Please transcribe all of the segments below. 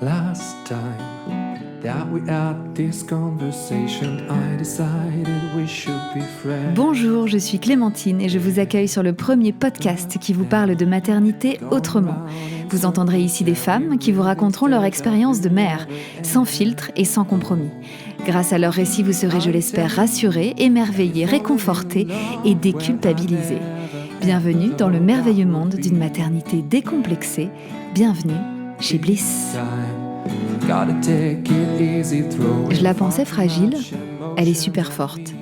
Last time that we had this conversation, I decided we should be friends. Bonjour, je suis Clémentine et je vous accueille sur le premier podcast qui vous parle de maternité autrement. Vous entendrez ici des femmes qui vous raconteront leur expérience de mère, sans filtre et sans compromis. Grâce à leurs récits, vous serez, je l'espère, rassurés, émerveillés, réconfortés et déculpabilisés. Bienvenue dans le merveilleux monde d'une maternité décomplexée. Bienvenue chez Bliss. Je la pensais fragile, elle est super forte.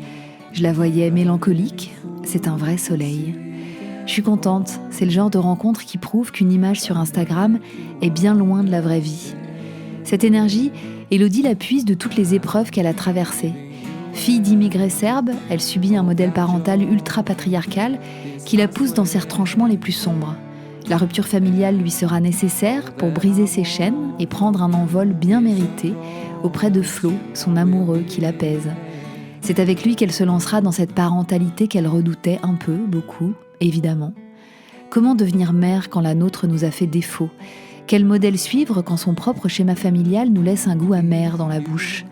Je la voyais mélancolique, c'est un vrai soleil. Je suis contente, c'est le genre de rencontre qui prouve qu'une image sur Instagram est bien loin de la vraie vie. Cette énergie, Élodie la puise de toutes les épreuves qu'elle a traversées. Fille d'immigrés serbes, elle subit un modèle parental ultra-patriarcal qui la pousse dans ses retranchements les plus sombres. La rupture familiale lui sera nécessaire pour briser ses chaînes et prendre un envol bien mérité auprès de Flo, son amoureux qui l'apaise. C'est avec lui qu'elle se lancera dans cette parentalité qu'elle redoutait un peu, beaucoup, évidemment. Comment devenir mère quand la nôtre nous a fait défaut ? Quel modèle suivre quand son propre schéma familial nous laisse un goût amer dans la bouche ?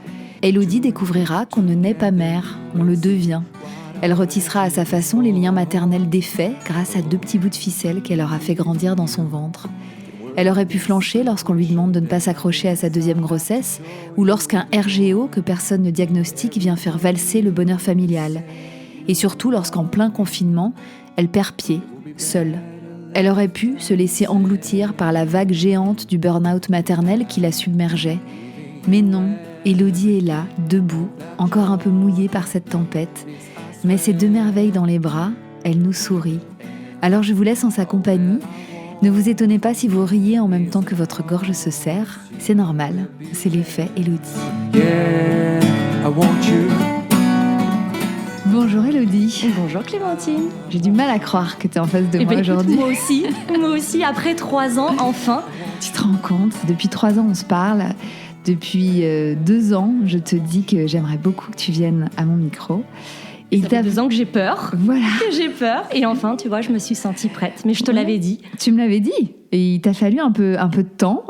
Élodie découvrira qu'on ne naît pas mère, on le devient. Elle retissera à sa façon les liens maternels défaits grâce à 2 petits bouts de ficelle qu'elle aura fait grandir dans son ventre. Elle aurait pu flancher lorsqu'on lui demande de ne pas s'accrocher à sa 2e grossesse ou lorsqu'un RGO que personne ne diagnostique vient faire valser le bonheur familial. Et surtout lorsqu'en plein confinement, elle perd pied, seule. Elle aurait pu se laisser engloutir par la vague géante du burn-out maternel qui la submergeait. Mais non, Élodie est là, debout, encore un peu mouillée par cette tempête. Mais ces 2 merveilles dans les bras, elle nous sourit. Alors je vous laisse en sa compagnie. Ne vous étonnez pas si vous riez en même temps que votre gorge se serre. C'est normal, c'est l'effet Élodie. Yeah, I want you. Bonjour Élodie. Bonjour Clémentine. J'ai du mal à croire que tu es en face de moi aujourd'hui. Moi aussi, après 3 ans, enfin. Tu te rends compte, depuis 3 ans on se parle. Depuis 2 ans, je te dis que j'aimerais beaucoup que tu viennes à mon micro. Et ça fait 2 ans que j'ai peur. Voilà. J'ai peur. Et enfin, tu vois, je me suis sentie prête. Mais je te l'avais dit. Tu me l'avais dit. Et il t'a fallu un peu de temps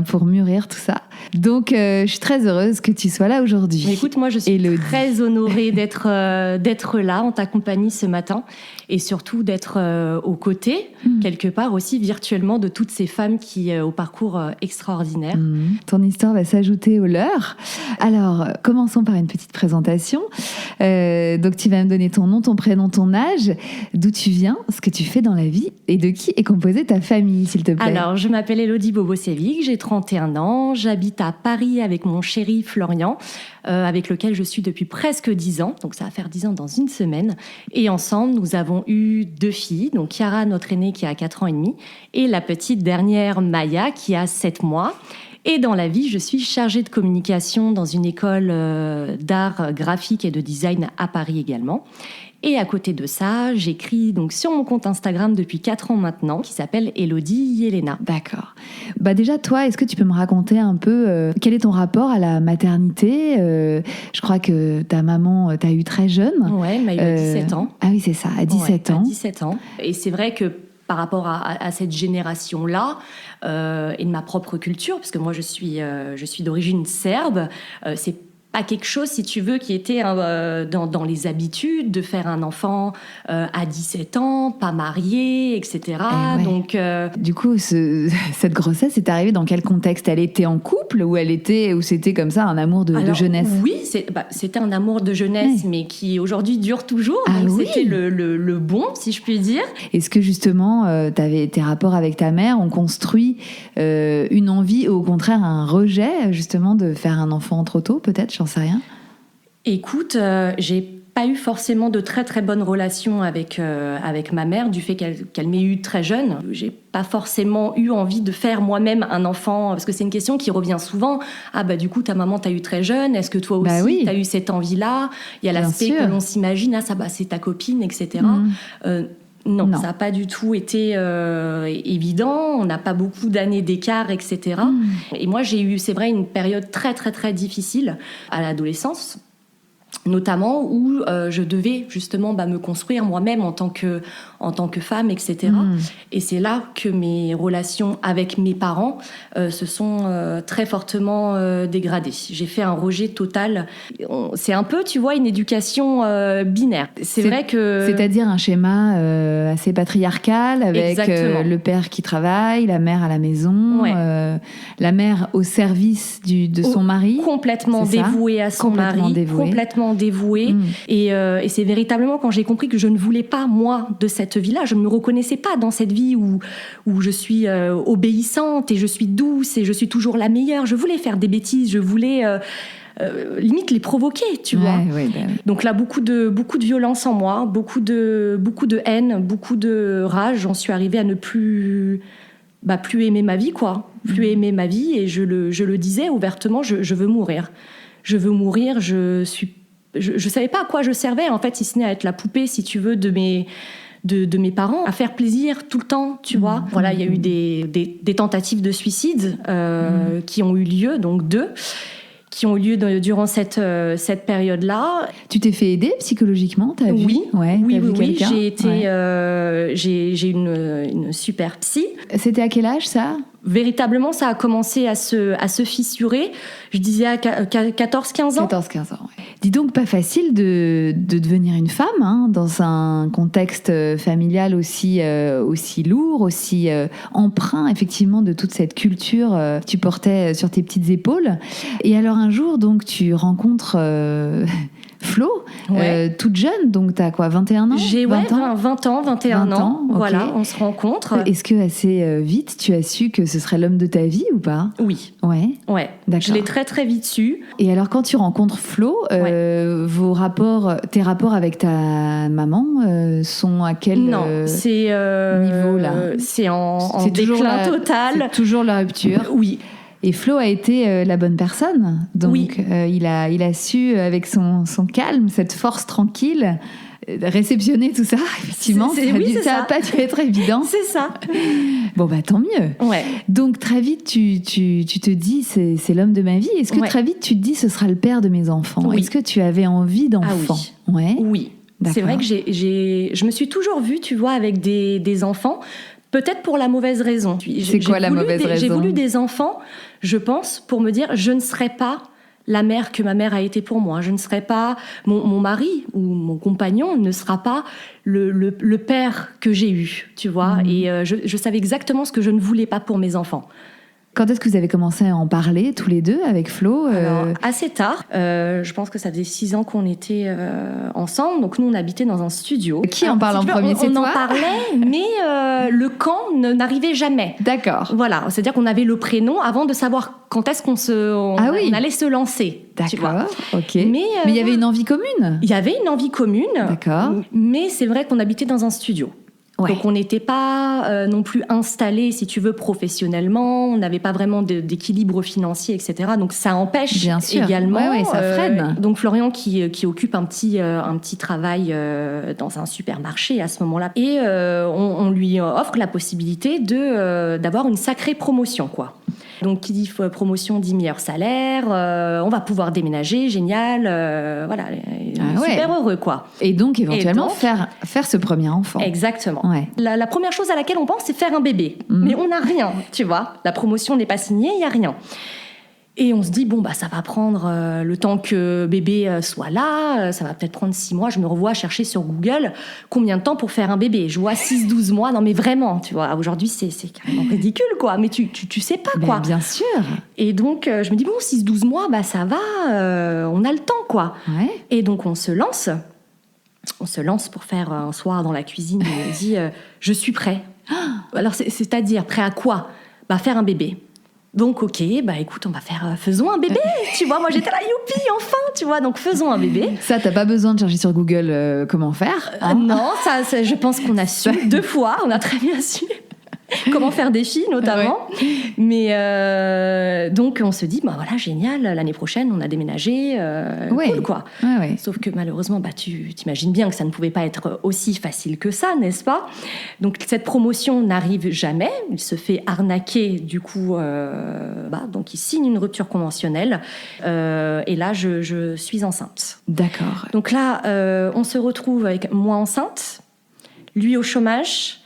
pour mûrir tout ça. Donc, je suis très heureuse que tu sois là aujourd'hui. Mais écoute, moi, je suis Élodie. très honorée d'être là en ta compagnie ce matin. Et surtout d'être aux côtés, quelque part aussi virtuellement, de toutes ces femmes qui au parcours extraordinaire. Ton histoire va s'ajouter aux leurs. Alors, commençons par une petite présentation. Donc, tu vas me donner ton nom, ton prénom, ton âge, d'où tu viens, ce que tu fais dans la vie et de qui est composée ta famille, s'il te plaît. Alors, je m'appelle Élodie Bobosevic, j'ai 31 ans, j'habite à Paris avec mon chéri Florian, avec lequel je suis depuis presque 10 ans, donc ça va faire 10 ans dans une semaine. Et ensemble, nous avons eu 2 filles, donc Chiara, notre aînée, qui a 4 ans et demi, et la petite dernière, Maya, qui a 7 mois. Et dans la vie, je suis chargée de communication dans une école d'art graphique et de design à Paris également. Et à côté de ça, j'écris donc sur mon compte Instagram depuis 4 ans maintenant, qui s'appelle Élodie Yelena. D'accord. Bah déjà, toi, est-ce que tu peux me raconter un peu quel est ton rapport à la maternité ? Je crois que ta maman t'a eu très jeune. Ouais, elle m'a eu à 17 ans. Ah oui, c'est ça, à 17 ans. À 17 ans. Et c'est vrai que par rapport à cette génération-là, et de ma propre culture, parce que moi je suis d'origine serbe, c'est pas quelque chose, si tu veux, qui était dans les habitudes de faire un enfant à 17 ans, pas marié, etc. Ouais. Donc, du coup, cette grossesse est arrivée dans quel contexte ? Elle était en couple ou c'était comme ça un amour de jeunesse ? Oui, c'était un amour de jeunesse, mais qui aujourd'hui dure toujours. Ah, donc oui. c'était le bon, si je puis dire. Est-ce que justement, tes rapports avec ta mère ont construit une envie ou au contraire un rejet justement de faire un enfant trop tôt, peut-être ? J'en sais rien. Écoute, j'ai pas eu forcément de très très bonnes relations avec ma mère, du fait qu'elle m'ait eu très jeune. J'ai pas forcément eu envie de faire moi-même un enfant, parce que c'est une question qui revient souvent. Ah bah du coup ta maman t'a eu très jeune, est-ce que toi aussi oui. t'as eu cette envie-là ? Il y a l'aspect que l'on s'imagine, c'est ta copine, etc. Non, ça n'a pas du tout été évident. On n'a pas beaucoup d'années d'écart, etc. Et moi, j'ai eu, c'est vrai, une période très, très, très difficile à l'adolescence. notamment où je devais justement me construire moi-même en tant que femme, etc. Et c'est là que mes relations avec mes parents se sont très fortement dégradées. J'ai fait un rejet total. C'est un peu, tu vois, une éducation binaire. C'est vrai que... C'est-à-dire un schéma assez patriarcal, avec le père qui travaille, la mère à la maison, la mère au service de son mari. Complètement dévouée à son mari. Complètement dévouée. Et c'est véritablement quand j'ai compris que je ne voulais pas, moi, de cette vie-là, je ne me reconnaissais pas dans cette vie où je suis obéissante et je suis douce et je suis toujours la meilleure. Je voulais faire des bêtises, je voulais limite les provoquer, tu vois. Oui. Donc là, beaucoup de violence en moi, beaucoup de haine, beaucoup de rage. J'en suis arrivée à ne plus aimer ma vie, quoi. Plus aimer ma vie, et je le disais ouvertement, je veux mourir. Je veux mourir, je savais pas à quoi je servais, en fait, si ce n'est à être la poupée, si tu veux, de mes parents, à faire plaisir tout le temps, tu vois. Voilà, il y a eu des tentatives de suicide qui ont eu lieu, donc 2, qui ont eu lieu durant cette période-là. Tu t'es fait aider psychologiquement, t'as vu? Oui, j'ai été, j'ai une super psy. C'était à quel âge, ça? Véritablement, ça a commencé à se fissurer. Je disais à 14-15 ans. 14-15 ans, ouais. Dis donc, pas facile de devenir une femme dans un contexte familial aussi lourd, aussi empreint effectivement de toute cette culture que tu portais sur tes petites épaules. Et alors un jour, donc, tu rencontres Flo, toute jeune, donc t'as quoi, 21 ans? J'ai 20 ans, 21 ans. Okay. Voilà, on se rencontre. Est-ce que assez vite, tu as su que ce serait l'homme de ta vie ou pas? Oui. Ouais. D'accord. Je l'ai très très vite su. Et alors quand tu rencontres Flo, tes rapports avec ta maman sont à quel niveau là? C'est en déclin total. C'est toujours la rupture. Oui. Et Flo a été la bonne personne. Donc, il a su, avec son calme, cette force tranquille, réceptionner tout ça. Effectivement, ça n'a pas dû être évident. C'est ça. Bon, tant mieux. Ouais. Donc, très vite, tu te dis, c'est l'homme de ma vie. Est-ce que très vite, tu te dis, ce sera le père de mes enfants? Est-ce que tu avais envie d'enfants? Oui. C'est vrai que je me suis toujours vue, tu vois, avec des enfants. Peut-être pour la mauvaise raison. C'est quoi la mauvaise raison? J'ai voulu des enfants, je pense, pour me dire, je ne serai pas la mère que ma mère a été pour moi. Je ne serai pas... Mon mari ou mon compagnon ne sera pas le père que j'ai eu, tu vois. Et je savais exactement ce que je ne voulais pas pour mes enfants. Quand est-ce que vous avez commencé à en parler, tous les deux, avec Flo? Alors, assez tard. Je pense que ça faisait 6 ans qu'on était ensemble. Donc, nous, on habitait dans un studio. Qui en parle en premier? C'est toi? On en parlait, mais le quand n'arrivait jamais. D'accord. Voilà. C'est-à-dire qu'on avait le prénom avant de savoir quand est-ce on allait se lancer. D'accord, ok. Mais il y avait une envie commune? Il y avait une envie commune. D'accord. Mais c'est vrai qu'on habitait dans un studio. Ouais. Donc on n'était pas non plus installé, si tu veux, professionnellement. On n'avait pas vraiment d'équilibre financier, etc. Donc ça empêche bien sûr. Également. Ouais, ça freine. Donc Florian qui occupe un petit travail dans un supermarché à ce moment-là, et on lui offre la possibilité d'avoir une sacrée promotion, quoi. Donc, qui dit promotion dit meilleur salaire, on va pouvoir déménager, génial, voilà, super heureux, quoi. Et donc, éventuellement, faire ce premier enfant. Exactement. Ouais. La première chose à laquelle on pense, c'est faire un bébé. Mais on n'a rien, tu vois. La promotion n'est pas signée, il n'y a rien. Et on se dit, ça va prendre le temps que bébé soit là, ça va peut-être prendre 6 mois. Je me revois chercher sur Google combien de temps pour faire un bébé. Je vois 6-12 mois, non mais vraiment, tu vois, aujourd'hui c'est carrément ridicule, quoi. Mais tu sais pas, quoi. Bien sûr. Et donc, je me dis, 6-12 mois, ça va, on a le temps, quoi. Ouais. Et donc, on se lance pour faire un soir dans la cuisine, et on dit, je suis prêt. Alors, c'est-à-dire, prêt à quoi? Faire un bébé. Donc, ok, écoute, faisons un bébé, tu vois. Moi, j'étais là, youpi, enfin, tu vois. Donc, faisons un bébé. Ça, t'as pas besoin de chercher sur Google comment faire, hein? Non, ça, je pense qu'on a su 2 fois, on a très bien su. comment faire des filles notamment. Ouais. Mais donc on se dit, bah voilà, génial, l'année prochaine on a déménagé, cool quoi. Ouais. Sauf que malheureusement, tu t'imagines bien que ça ne pouvait pas être aussi facile que ça, n'est-ce pas? Donc cette promotion n'arrive jamais, il se fait arnaquer du coup, donc il signe une rupture conventionnelle et là je suis enceinte. D'accord. Donc là, on se retrouve avec moi enceinte, lui au chômage,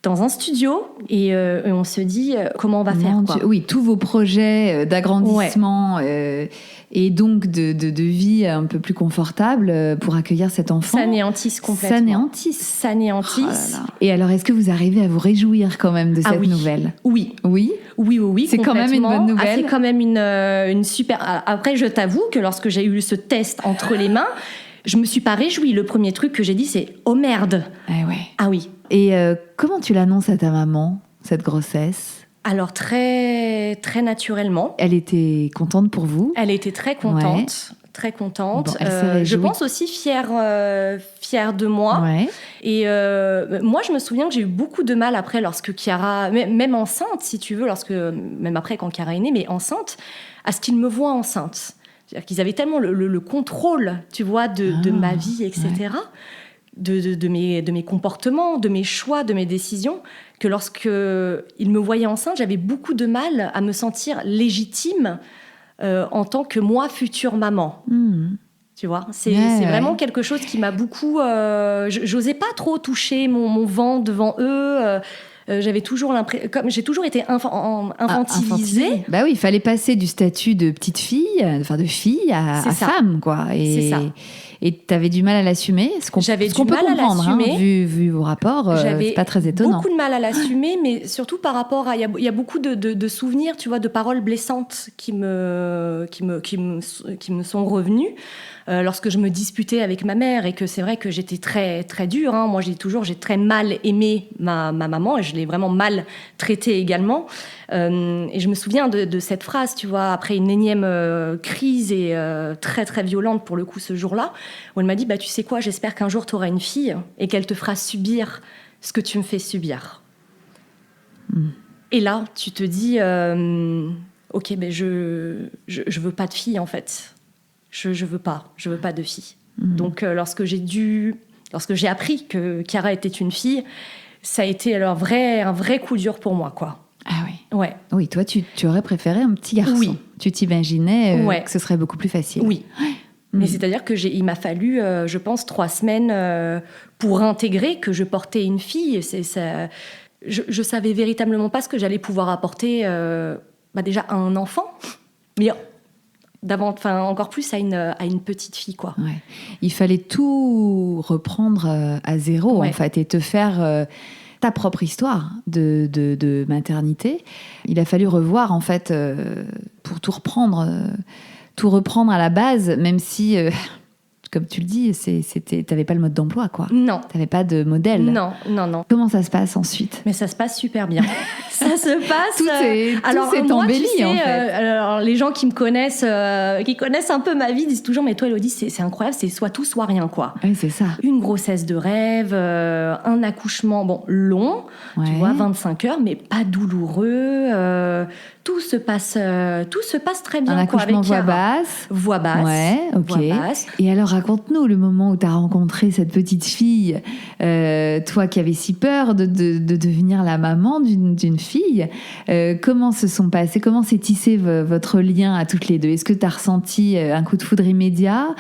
dans un studio, et on se dit comment on va faire quoi. Oui, tous vos projets d'agrandissement et donc de vie un peu plus confortable pour accueillir cet enfant s'anéantissent complètement. S'anéantissent. Oh là là. Et alors, est-ce que vous arrivez à vous réjouir quand même de cette nouvelle ? Oui. C'est quand même une bonne nouvelle. C'est quand même une super... Après, je t'avoue que lorsque j'ai eu ce test entre les mains, je me suis pas réjouie. Le premier truc que j'ai dit, c'est « Oh merde !» Ah oui. Et comment tu l'annonces à ta maman, cette grossesse ? Alors, très, très naturellement. Elle était contente pour vous ? Elle était très contente. Ouais. Très contente. Bon, je pense aussi fière de moi. Ouais. Et moi, je me souviens que j'ai eu beaucoup de mal après, lorsque Chiara, même enceinte, si tu veux, même après quand Chiara est née, mais enceinte, à ce qu'ils me voient enceinte. C'est-à-dire qu'ils avaient tellement le contrôle, tu vois, de ma vie, etc., de mes comportements, de mes choix, de mes décisions, que lorsqu'ils me voyaient enceinte, j'avais beaucoup de mal à me sentir légitime en tant que moi, future maman. Tu vois, c'est vraiment quelque chose qui m'a beaucoup... j'osais pas trop toucher mon vent devant eux. J'avais toujours l'impression... Comme j'ai toujours été infantilisée. Bah oui, il fallait passer du statut de petite fille, enfin de fille à femme, quoi. C'est ça. Et t'avais du mal à l'assumer, J'avais du mal à l'assumer. Vu vos rapports, c'est pas très étonnant. J'avais beaucoup de mal à l'assumer, mais surtout par rapport à... Il y a beaucoup de souvenirs, tu vois, de paroles blessantes qui me sont revenues. Lorsque je me disputais avec ma mère, et que c'est vrai que j'étais très, très dure. Hein. Moi, j'ai très mal aimé ma maman, et je l'ai vraiment mal traitée également. Et je me souviens de cette phrase, tu vois, après une énième crise et très, très violente pour le coup ce jour-là, où elle m'a dit, tu sais quoi, j'espère qu'un jour tu auras une fille et qu'elle te fera subir ce que tu me fais subir. Et là, tu te dis, ok, je veux pas de fille en fait. Je veux pas de fille. Donc lorsque j'ai appris que Chiara était une fille, ça a été alors un vrai coup dur pour moi, quoi. Ah oui. Ouais. Oui, toi tu aurais préféré un petit garçon. Oui. Tu t'imaginais que ce serait beaucoup plus facile. Oui. Mais c'est-à-dire que il m'a fallu, je pense, 3 semaines pour intégrer que je portais une fille. Je savais véritablement pas ce que j'allais pouvoir apporter déjà à un enfant, mais encore plus à une petite fille, quoi. Ouais. Il fallait tout reprendre à zéro, en fait, et te faire ta propre histoire de maternité. Il a fallu revoir, en fait, pour tout reprendre à la base, même si, comme tu le dis, t'avais pas le mode d'emploi, quoi. Non. T'avais pas de modèle. Non. Comment ça se passe ensuite ? Mais ça se passe super bien. Ça se passe... Tout s'est embelli, en fait. Alors, les gens qui me connaissent, qui connaissent un peu ma vie, disent toujours, mais toi, Élodie, c'est incroyable, c'est soit tout, soit rien, quoi. Oui, c'est ça. Une grossesse de rêve, un accouchement, long, tu vois, 25 heures, mais pas douloureux. Tout se passe très bien. Un accouchement voix basse. Voix basse. Ouais, ok. Voix basse. Et alors, raconte-nous le moment où tu as rencontré cette petite fille, toi qui avais si peur de devenir la maman d'une fille. Comment s'est tissé votre lien à toutes les deux ? Est-ce que tu as ressenti un coup de foudre immédiat ?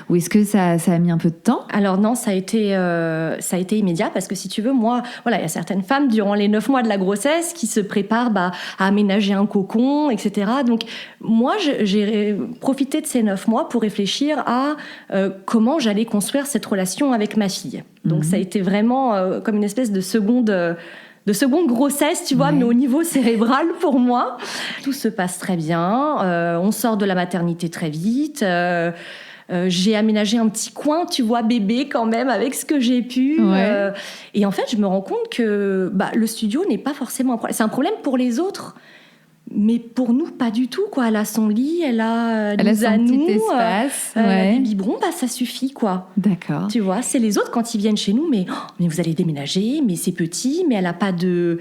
Ou est-ce que ça a mis un peu de temps ? Alors non, ça a été immédiat, parce que si tu veux, moi, voilà, il y a certaines femmes durant les 9 mois de la grossesse qui se préparent à aménager un cocon, etc. Donc moi, j'ai profité de ces 9 mois pour réfléchir à comment j'allais construire cette relation avec ma fille. Donc ça a été vraiment comme une espèce de seconde grossesse, tu vois, mais au niveau cérébral pour moi. Tout se passe très bien. On sort de la maternité très vite. J'ai aménagé un petit coin, tu vois, bébé quand même, avec ce que j'ai pu. Ouais. Et en fait, je me rends compte que le studio n'est pas forcément un problème. C'est un problème pour les autres, Mais pour nous, pas du tout, quoi. Elle a son lit, elle a Elle a nous son à petit nous, espace. elle a Ouais. des biberons, ça suffit, quoi. D'accord. Tu vois, c'est les autres quand ils viennent chez nous, mais vous allez déménager, mais c'est petit, mais elle a pas de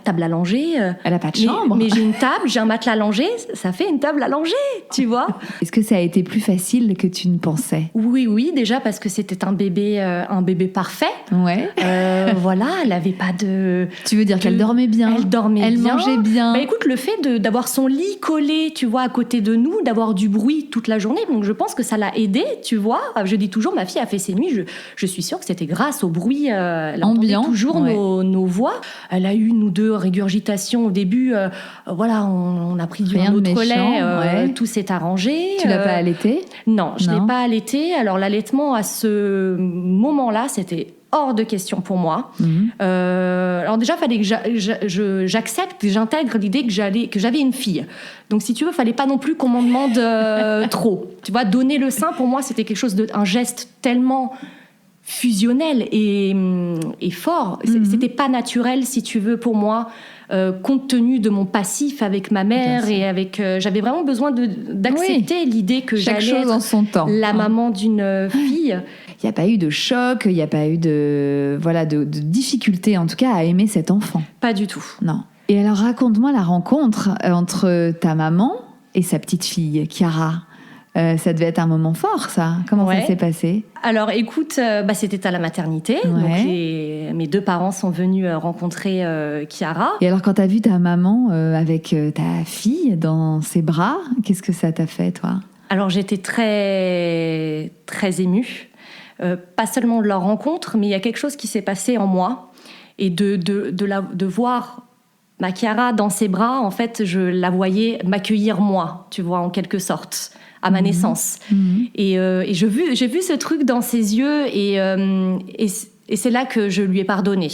table à langer. Elle a pas de Mais- chambre. Mais j'ai une table, j'ai un matelas à langer, ça fait une table à langer, tu vois. Est-ce que ça a été plus facile que tu ne pensais? Oui, déjà parce que c'était un bébé parfait. Ouais. Voilà, elle avait pas de. Tu veux dire qu'elle dormait bien? Elle dormait Elle bien. mangeait bien. Bah écoute, le fait d'avoir son lit collé, tu vois, à côté de nous, d'avoir du bruit toute la journée, donc je pense que ça l'a aidée, tu vois. Je dis toujours, ma fille a fait ses nuits, je suis sûre que c'était grâce au bruit. Elle entendait Ambiant, toujours ouais. nos voix. Elle a eu une ou deux régurgitations au début. Voilà, on a pris du Rien de autre méchant, lait, ouais. tout s'est arrangé. Tu l'as pas allaitée? Non, je Non. l'ai pas allaité. Alors l'allaitement à ce moment-là, c'était hors de question pour moi. Mhm. Alors déjà, fallait que j'accepte, que j'intègre l'idée que j'avais une fille. Donc si tu veux, fallait pas non plus qu'on m'en demande trop. Tu vois, donner le sein pour moi, c'était quelque chose un geste tellement fusionnel et fort. C'était pas naturel, si tu veux, pour moi. Compte tenu de mon passif avec ma mère Bien sûr. et avec, j'avais vraiment besoin d'accepter l'idée que Chaque j'allais chose en être son temps. la maman d'une fille. Il n'y a pas eu de choc, il n'y a pas eu de difficulté, en tout cas, à aimer cet enfant. Pas du tout. Non. Et alors, raconte-moi la rencontre entre ta maman et sa petite fille, Chiara. Ça devait être un moment fort, ça. Comment Ouais. ça s'est passé? Alors écoute, c'était à la maternité. Ouais. Donc mes deux parents sont venus rencontrer Chiara. Et alors, quand tu as vu ta maman avec ta fille dans ses bras, qu'est-ce que ça t'a fait, toi? Alors j'étais très, très émue. Pas seulement de leur rencontre, mais il y a quelque chose qui s'est passé en moi. Et de voir ma Chiara dans ses bras, en fait, je la voyais m'accueillir moi, tu vois, en quelque sorte, à ma naissance. Mhm. Et j'ai vu ce truc dans ses yeux et c'est là que je lui ai pardonné.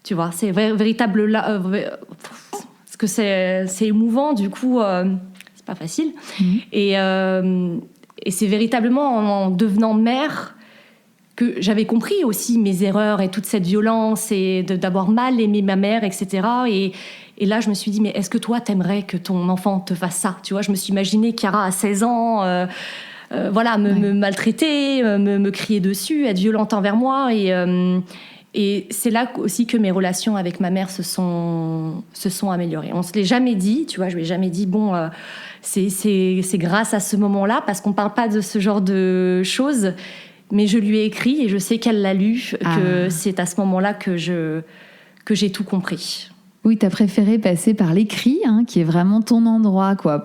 Tu vois, c'est véritable là, parce que c'est émouvant, du coup, c'est pas facile. Et c'est véritablement en devenant mère que j'avais compris aussi mes erreurs et toute cette violence et d'avoir mal aimé ma mère, etc. Et là, je me suis dit, mais est-ce que toi, t'aimerais que ton enfant te fasse ça? Tu vois, je me suis imaginé Chiara à 16 ans, me maltraiter, me crier dessus, être violente envers moi. Et c'est là aussi que mes relations avec ma mère se sont améliorées. On se l'est jamais dit, tu vois, je lui ai jamais dit, c'est grâce à ce moment-là, parce qu'on parle pas de ce genre de choses. Mais je lui ai écrit et je sais qu'elle l'a lu, que c'est à ce moment-là que j'ai tout compris. Oui, t'as préféré passer par l'écrit, hein, qui est vraiment ton endroit, quoi,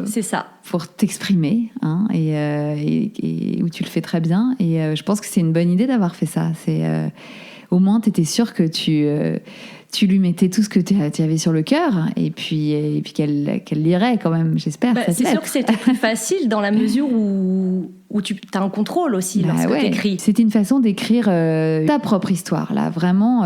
C'est ça. pour t'exprimer, hein, et où tu le fais très bien. Et je pense que c'est une bonne idée d'avoir fait ça. Au moins, t'étais sûre que tu lui mettais tout ce que tu avais sur le cœur, et puis qu'elle lirait quand même, j'espère. C'est sûr que c'était plus facile dans la mesure où tu as un contrôle aussi lorsque tu écris. C'était une façon d'écrire ta propre histoire, là, vraiment,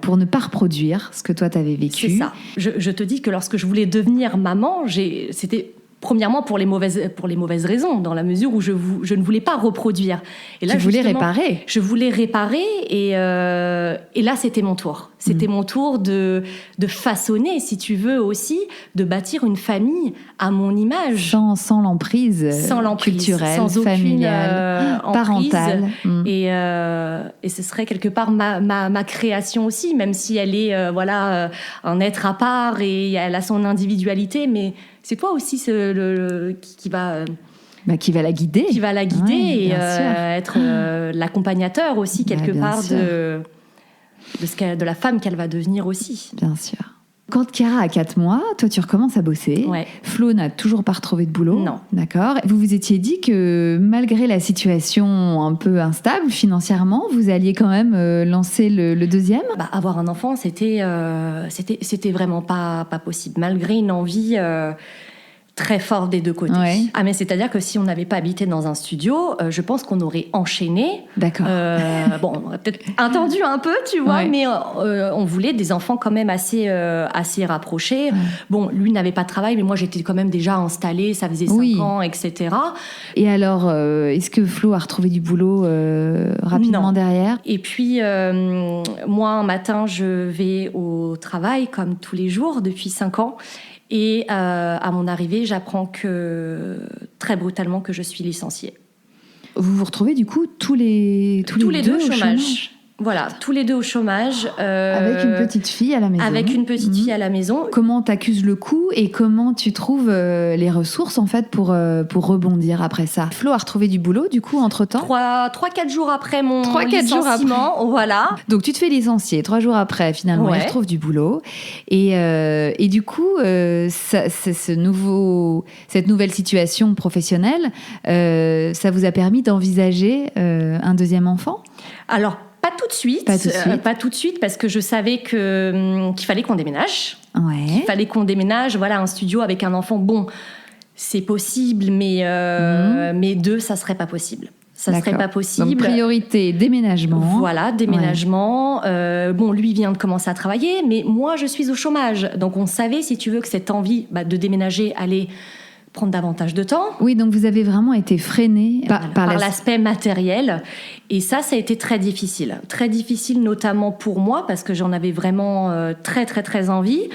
pour ne pas reproduire ce que toi t'avais vécu. C'est ça. Je te dis que lorsque je voulais devenir maman, c'était premièrement pour les mauvaises raisons, dans la mesure où je ne voulais pas reproduire. Et là, tu voulais réparer. Je voulais réparer, et là, c'était mon tour. C'était mon tour de façonner, si tu veux aussi, de bâtir une famille à mon image. Sans l'emprise culturelle, sans familiale, aucune parentale. Et ce serait quelque part ma création aussi, même si elle est un être à part et elle a son individualité, mais c'est toi aussi qui va la guider. Qui va la guider, Ouais, et bien sûr. être l'accompagnateur aussi, quelque bien part, sûr. de la femme qu'elle va devenir aussi. Bien sûr. Quand Chiara a 4 mois, toi tu recommences à bosser. Ouais. Flo n'a toujours pas retrouvé de boulot. Non. D'accord. Vous vous étiez dit que malgré la situation un peu instable financièrement, vous alliez quand même lancer le deuxième. Avoir un enfant, c'était vraiment pas possible, malgré une envie très forte des deux côtés. Ouais. Ah, mais c'est-à-dire que si on n'avait pas habité dans un studio, je pense qu'on aurait enchaîné. D'accord. On aurait peut-être attendu un peu, tu vois, Ouais. mais on voulait des enfants quand même assez rapprochés. Ouais. Bon, lui n'avait pas de travail, mais moi j'étais quand même déjà installée, ça faisait 5 ans, etc. Et alors, est-ce que Flo a retrouvé du boulot rapidement Non. derrière? Et puis, moi, un matin, je vais au travail, comme tous les jours, depuis 5 ans. Et à mon arrivée, j'apprends très brutalement que je suis licenciée. Vous vous retrouvez du coup tous les deux au chômage. Voilà, tous les deux au chômage. Avec une petite fille à la maison. Avec une petite fille à la maison. Comment t'accuses le coup et comment tu trouves les ressources en fait pour rebondir après ça? Flo a retrouvé du boulot du coup entre-temps? 3-4 jours après mon licenciement, voilà. Donc tu te fais licencier 3 jours après, finalement il retrouve du boulot. Et du coup, cette nouvelle situation professionnelle, ça vous a permis d'envisager un deuxième enfant? Alors, pas tout de suite, parce que je savais qu'il fallait qu'on déménage. Ouais. Il fallait qu'on déménage, voilà, un studio avec un enfant. Bon, c'est possible, mais 2, ça serait pas possible. Ça serait pas possible. Donc, priorité, déménagement. Voilà, déménagement. Ouais. Bon, lui vient de commencer à travailler, mais moi, je suis au chômage. Donc, on savait, si tu veux, que cette envie de déménager allait prendre davantage de temps. Oui, donc vous avez vraiment été freiné par l'aspect matériel. Et ça a été très difficile. Très difficile, notamment pour moi, parce que j'en avais vraiment très, très, très envie.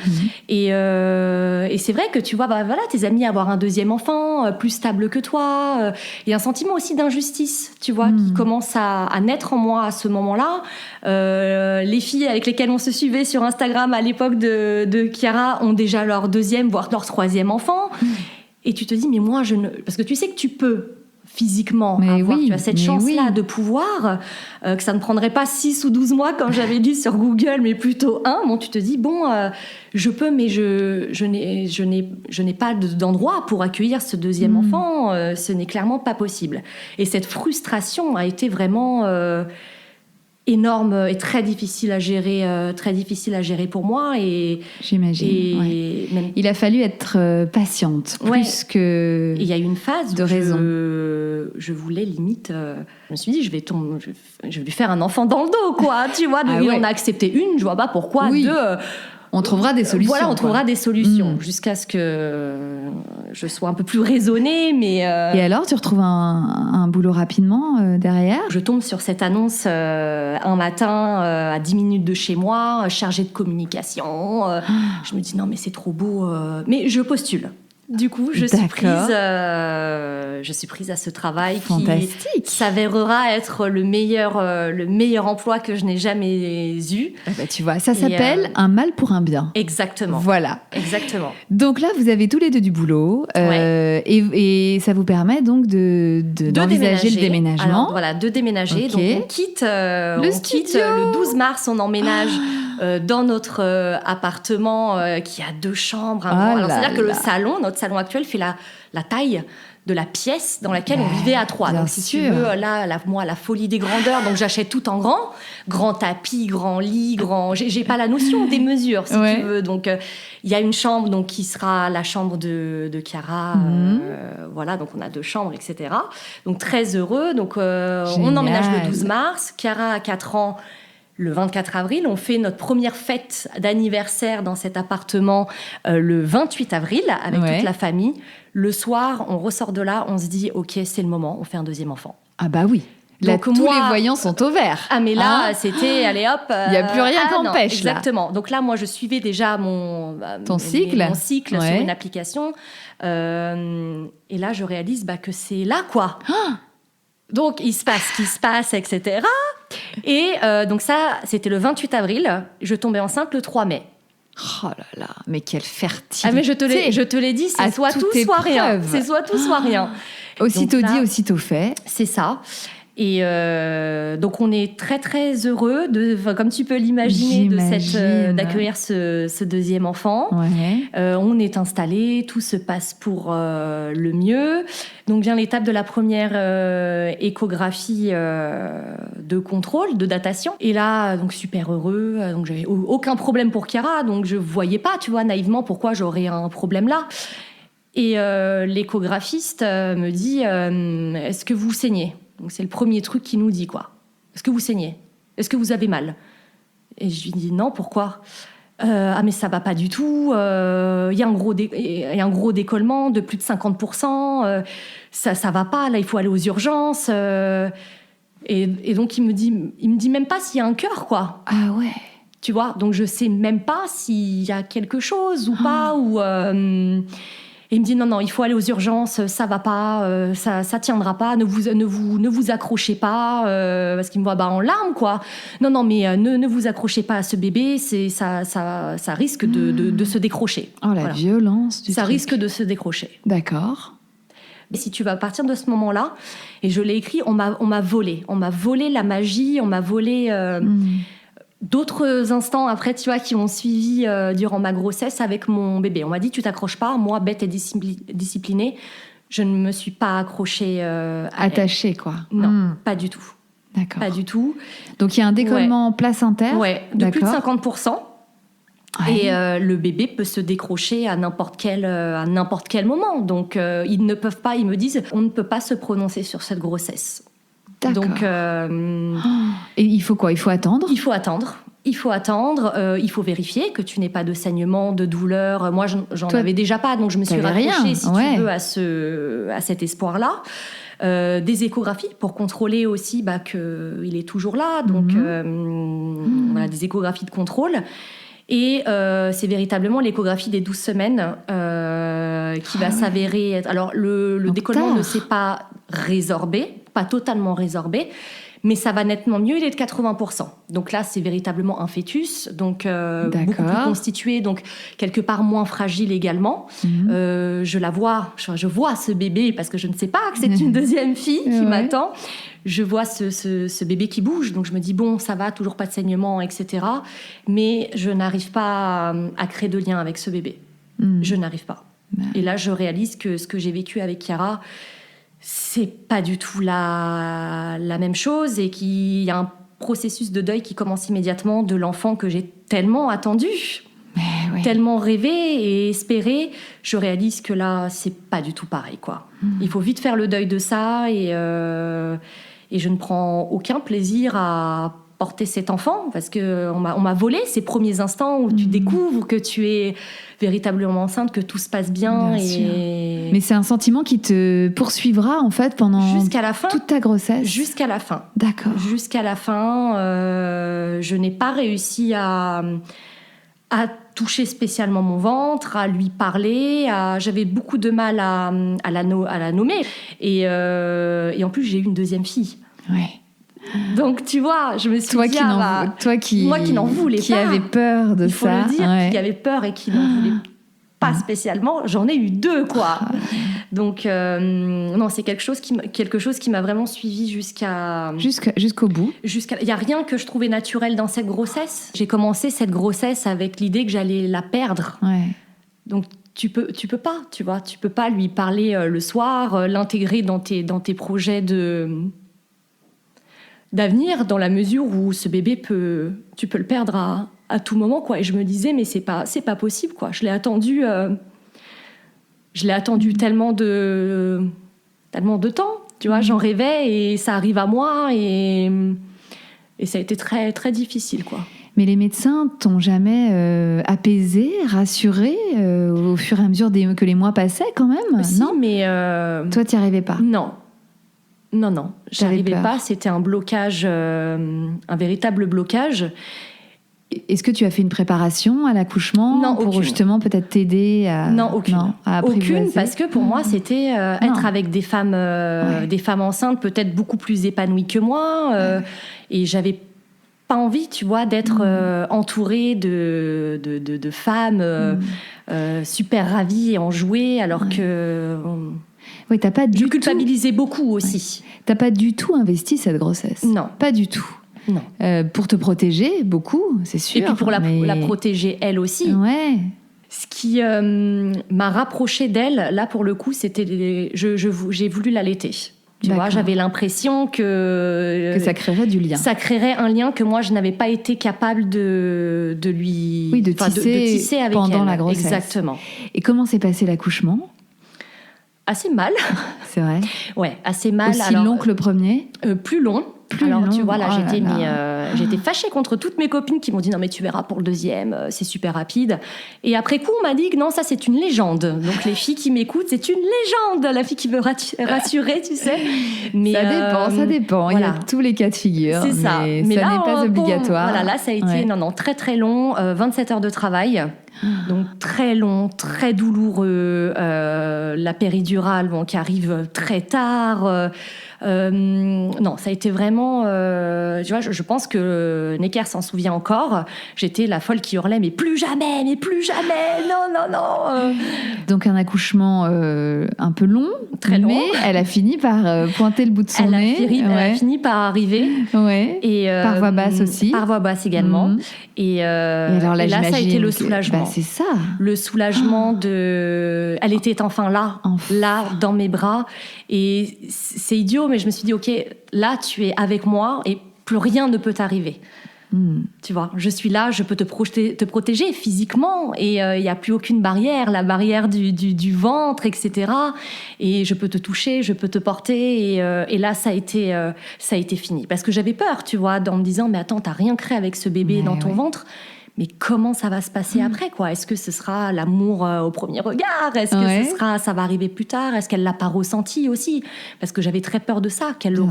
Et c'est vrai que tu vois, tes amis avoir un deuxième enfant, plus stable que toi. Il y a un sentiment aussi d'injustice, tu vois, qui commence à naître en moi à ce moment-là. Les filles avec lesquelles on se suivait sur Instagram à l'époque de Chiara ont déjà leur deuxième, voire leur troisième enfant. Et tu te dis, mais moi, parce que tu sais que tu peux physiquement tu as cette chance-là de pouvoir, que ça ne prendrait pas 6 ou 12 mois, comme j'avais dit sur Google, mais plutôt 1. Bon, tu te dis, je peux, mais je n'ai pas d'endroit pour accueillir ce deuxième enfant. Ce n'est clairement pas possible. Et cette frustration a été vraiment énorme et très difficile à gérer pour moi. Et j'imagine. Il a fallu être patiente plus que. Il y a eu une phase de raison. Je voulais limite. Je me suis dit, je vais lui faire un enfant dans le dos, quoi. Tu vois. Donc, on a accepté une. Je vois pas pourquoi. Oui. 2. On trouvera des solutions. Voilà, on trouvera des solutions jusqu'à ce que je sois un peu plus raisonnée. Mais Et alors, tu retrouves un boulot rapidement derrière? Je tombe sur cette annonce un matin à 10 minutes de chez moi, chargée de communication. Je me dis non, mais c'est trop beau. Mais je postule. Du coup, je suis prise à ce travail qui s'avérera être le meilleur emploi que je n'ai jamais eu. Tu vois, ça s'appelle un mal pour un bien. Exactement. Voilà. Exactement. Donc là, vous avez tous les deux du boulot et ça vous permet donc d'envisager le déménagement. Alors, voilà, de déménager. Okay. Donc on quitte le 12 mars, on emménage dans notre appartement qui a 2 chambres. Alors c'est-à-dire que le salon, notre salon actuel fait la taille de la pièce dans laquelle on vivait à 3. Donc si tu veux, moi, la folie des grandeurs, donc j'achète tout en grand tapis, grand lit, j'ai pas la notion des mesures, si tu veux. Donc il y a une chambre donc qui sera la chambre de Chiara. Voilà, donc on a 2 chambres, etc. Donc très heureux. Donc on emménage le 12 mars. Chiara a 4 ans. Le 24 avril, on fait notre première fête d'anniversaire dans cet appartement le 28 avril avec toute la famille. Le soir, on ressort de là, on se dit « Ok, c'est le moment, on fait un deuxième enfant. » Ah bah oui. Là, tous les voyants sont au vert. Ah mais là, c'était, allez hop. Il n'y a plus rien qui empêche. Exactement. Donc là, moi, je suivais déjà mon cycle sur une application. Et là, je réalise que c'est là, quoi. Donc, il se passe ce qui se passe, etc. Et donc ça, c'était le 28 avril. Je tombais enceinte le 3 mai. Oh là là, mais quelle fertilité. Ah mais je te l'ai dit, c'est soit tout, soit rien. C'est soit tout, soit rien. Aussitôt dit, aussitôt fait. C'est ça. Et donc on est très très heureux comme tu peux l'imaginer, d'accueillir ce deuxième enfant. On est installé, tout se passe pour le mieux. Donc vient l'étape de la première échographie de contrôle, de datation. Et là, donc super heureux. Donc j'avais aucun problème pour Chiara, donc je voyais pas, tu vois, naïvement pourquoi j'aurais un problème là. Et l'échographiste me dit est-ce que vous saignez? Donc c'est le premier truc qu'il nous dit, quoi. Est-ce que vous saignez? Est-ce que vous avez mal? Et je lui dis non, pourquoi? Ah mais ça va pas du tout. Il y a un gros décollement de plus de 50%. Ça va pas. Là, il faut aller aux urgences. Et donc il me dit même pas s'il y a un cœur, quoi. Ah ouais. Tu vois, donc je sais même pas s'il y a quelque chose ou pas. Ou et il me dit non, il faut aller aux urgences, ça va pas, ça tiendra pas, ne vous accrochez pas, parce qu'il me voit en larmes, quoi. Non, mais ne vous accrochez pas à ce bébé, ça risque de se décrocher. Oh, la violence du ça truc. risque de se décrocher. D'accord. Et si tu vas partir de ce moment-là, et je l'ai écrit, on m'a volé la magie, on m'a volé d'autres instants après, tu vois, qui m'ont suivi durant ma grossesse avec mon bébé. On m'a dit, tu t'accroches pas. Moi, bête et disciplinée, je ne me suis pas accrochée attachée, quoi. Non, pas du tout. D'accord. Pas du tout. Donc, il y a un décollement placentaire. Ouais, de plus de D'accord. 50%. Ouais. Et le bébé peut se décrocher à n'importe quel moment. Donc, ils ne peuvent pas, ils me disent, on ne peut pas se prononcer sur cette grossesse. D'accord. Donc, et il faut quoi ? Il faut attendre ? Il faut attendre, il faut vérifier que tu n'aies pas de saignement, de douleur. Moi, j'en avais déjà pas, donc je me suis raccrochée, si tu veux, à cet espoir-là. Des échographies pour contrôler aussi qu'il est toujours là. Donc, voilà, des échographies de contrôle. Et c'est véritablement l'échographie des 12 semaines qui va s'avérer... Alors, le décollement ne s'est pas résorbé, pas totalement résorbé, mais ça va nettement mieux, il est de 80%. Donc là, c'est véritablement un fœtus, donc beaucoup plus constitué, donc quelque part moins fragile également. Je vois ce bébé, parce que je ne sais pas que c'est une deuxième fille qui m'attend. Je vois ce bébé qui bouge, donc je me dis, bon, ça va, toujours pas de saignement, etc. Mais je n'arrive pas à créer de lien avec ce bébé. Je n'arrive pas. Et là, je réalise que ce que j'ai vécu avec Chiara, c'est pas du tout la même chose, et qu'il y a un processus de deuil qui commence immédiatement de l'enfant que j'ai tellement attendu, tellement rêvé et espéré. Je réalise que là, c'est pas du tout pareil, quoi. Il faut vite faire le deuil de ça, et je ne prends aucun plaisir à porter cet enfant, parce qu'on m'a volé ces premiers instants où tu découvres que tu es véritablement enceinte, que tout se passe bien. Mais c'est un sentiment qui te poursuivra en fait pendant jusqu'à la fin, toute ta grossesse. Jusqu'à la fin. D'accord. Jusqu'à la fin, je n'ai pas réussi à toucher spécialement mon ventre, à lui parler. J'avais beaucoup de mal à la nommer. Et en plus, j'ai eu une deuxième fille. Ouais. Donc, tu vois, je me suis dit... moi qui n'en voulais pas. Qui avait peur de ça. Il faut le dire, qui avait peur et qui n'en voulait pas spécialement. J'en ai eu 2, quoi. Donc, non, c'est quelque chose qui m'a vraiment suivie jusqu'au bout. Il n'y a rien que je trouvais naturel dans cette grossesse. J'ai commencé cette grossesse avec l'idée que j'allais la perdre. Ouais. Donc, tu peux pas, tu vois. Tu peux pas lui parler le soir, l'intégrer dans tes projets d'avenir, dans la mesure où ce bébé tu peux le perdre à tout moment, quoi. Et je me disais, mais c'est pas possible, quoi. Je l'ai attendu tellement de temps, tu vois. J'en rêvais et ça arrive à moi, et ça a été très très difficile, quoi. Mais les médecins t'ont jamais apaisé, rassuré au fur et à mesure que les mois passaient, quand même? Si, non, mais toi, t'y arrivais pas? Non, j'arrivais pas. C'était un blocage, un véritable blocage. Est-ce que tu as fait une préparation à l'accouchement? Non, pour aucune. Justement peut-être t'aider à... Non, aucune. à apprivoiser. Aucune, parce que pour moi, c'était être avec des femmes enceintes peut-être beaucoup plus épanouies que moi. Et j'avais pas envie, tu vois, d'être entourée de femmes super ravies et enjouées, alors que... Oui, t'as pas je culpabilisais beaucoup aussi. Ouais. T'as pas du tout investi cette grossesse? Non. Pas du tout? Non. Pour te protéger, beaucoup, c'est sûr. Et puis pour la protéger, elle aussi. Ouais. Ce qui m'a rapprochée d'elle, là, pour le coup, c'était... J'ai voulu l'allaiter. Tu vois, j'avais l'impression que ça créerait du lien. Ça créerait un lien que moi, je n'avais pas été capable de lui... Oui, de tisser avec pendant elle. La grossesse. Exactement. Et comment s'est passé l'accouchement? Assez mal. C'est vrai? Ouais, assez mal. Aussi long que le premier? Plus long. plus Alors long. tu vois, là, Oh j'étais fâchée contre toutes mes copines qui m'ont dit non mais tu verras pour le deuxième, c'est super rapide. Et après coup, on m'a dit que non, ça c'est une légende. Donc les filles qui m'écoutent, c'est une légende. La fille qui veut rassurer, tu sais. Mais ça dépend. Voilà. Il y a tous les cas de figure. C'est ça. Mais ça là, n'est pas obligatoire. Voilà, là, ça a été très très long, 27 heures de travail. Donc très long, très douloureux, la péridurale qui arrive très tard. Non, ça a été vraiment... tu vois, je pense que Necker s'en souvient encore. J'étais la folle qui hurlait, mais plus jamais, non. Donc un accouchement un peu long, très long. Mais elle a fini par pointer le bout de son nez. Elle a fini par arriver. Ouais. Et, par voie basse aussi. Par voie basse également. Et alors là, ça a été le soulagement. C'est ça. Le soulagement de... Elle était enfin là, dans mes bras. Et c'est idiot, mais je me suis dit, OK, là, tu es avec moi et plus rien ne peut t'arriver. Tu vois, je suis là, je peux te protéger physiquement et il n'y a plus aucune barrière, la barrière du ventre, etc. Et je peux te toucher, je peux te porter et là, ça a été fini. Parce que j'avais peur, tu vois, en me disant, mais attends, t'as rien créé avec ce bébé dans ton ventre. Mais comment ça va se passer après, quoi? Est-ce que ce sera l'amour au premier regard? Est-ce que ça va arriver plus tard? Est-ce qu'elle l'a pas ressenti aussi? Parce que j'avais très peur de ça, qu'elle le